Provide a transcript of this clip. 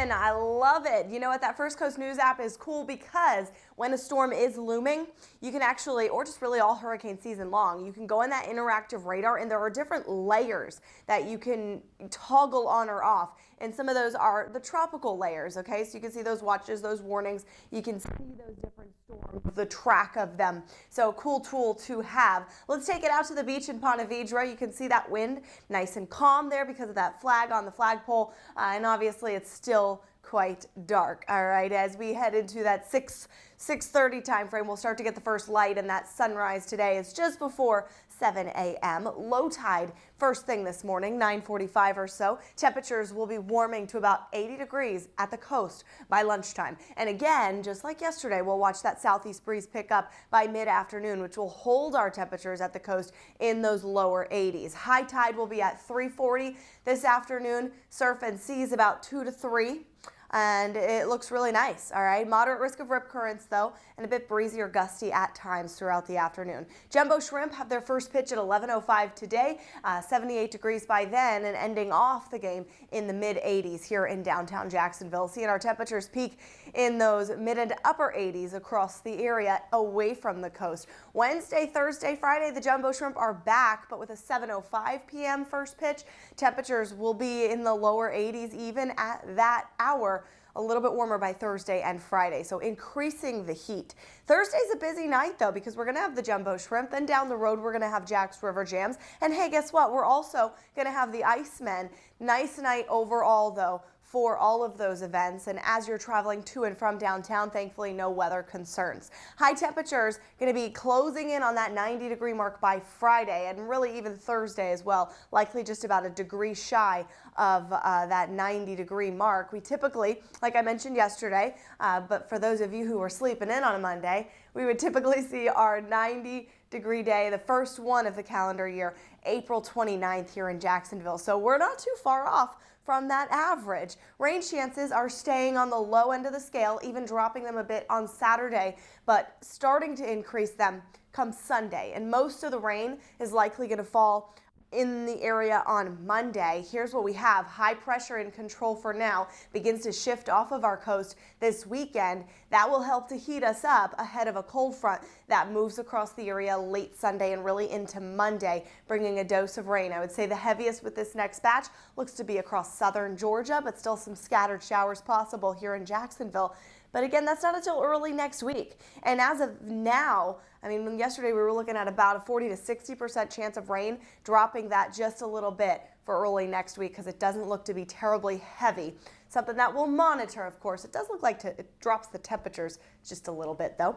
And I love it. You know what? That First Coast News app is cool because when a storm is looming, you can actually, or just really all hurricane season long, you can go in that interactive radar and there are different layers that you can toggle on or off. And some of those are the tropical layers, okay? So you can see those watches, those warnings. You can see those different storms, the track of them. So cool tool to have. Let's take it out to the beach in Ponte Vedra. You can see that wind nice and calm there because of that flag on the flagpole. And obviously it's still quite dark. All right, as we head into that 6:30 time frame, we'll start to get the first light, and that sunrise today is just before 7 a.m. Low tide first thing this morning, 9:45 or so. Temperatures will be warming to about 80 degrees at the coast by lunchtime. And again, just like yesterday, we'll watch that southeast breeze pick up by mid-afternoon, which will hold our temperatures at the coast in those lower 80s. High tide will be at 3:40 this afternoon. Surf and seas about 2 to 3. And it looks really nice. All right, moderate risk of rip currents though, and a bit breezy or gusty at times throughout the afternoon. Jumbo shrimp have their first pitch at 11:05 today, 78 degrees by then, and ending off the game in the mid 80s here in downtown Jacksonville. Seeing our temperatures peak in those mid and upper 80s across the area away from the coast. Wednesday, Thursday, Friday, the jumbo shrimp are back, but with a 7:05 p.m. first pitch, temperatures will be in the lower 80s even at that hour. A little bit warmer by Thursday and Friday, so increasing the heat. Thursday's a busy night though, because we're gonna have the jumbo shrimp, then down the road we're gonna have Jack's River Jams, and hey, guess what? We're also gonna have the Icemen. Nice night overall though for all of those events, and as you're traveling to and from downtown, thankfully no weather concerns. High temperatures going to be closing in on that 90-degree mark by Friday, and really even Thursday as well, likely just about a degree shy of that 90-degree mark. We typically, like I mentioned yesterday, but for those of you who are sleeping in on a Monday, we would typically see our 90-degree day, the first one of the calendar year, April 29th here in Jacksonville. So we're not too far off from that average. Rain chances are staying on the low end of the scale, even dropping them a bit on Saturday, but starting to increase them come Sunday. And most of the rain is likely going to fall in the area on Monday. Here's what we have. High pressure in control for now begins to shift off of our coast this weekend. That will help to heat us up ahead of a cold front that moves across the area late Sunday and really into Monday, bringing a dose of rain. I would say the heaviest with this next batch looks to be across southern Georgia, but still some scattered showers possible here in Jacksonville. But again, that's not until early next week. And as of now, I mean, yesterday we were looking at about a 40 to 60% chance of rain, dropping that just a little bit for early next week because it doesn't look to be terribly heavy. Something that we'll monitor, of course. It does look like it drops the temperatures just a little bit, though.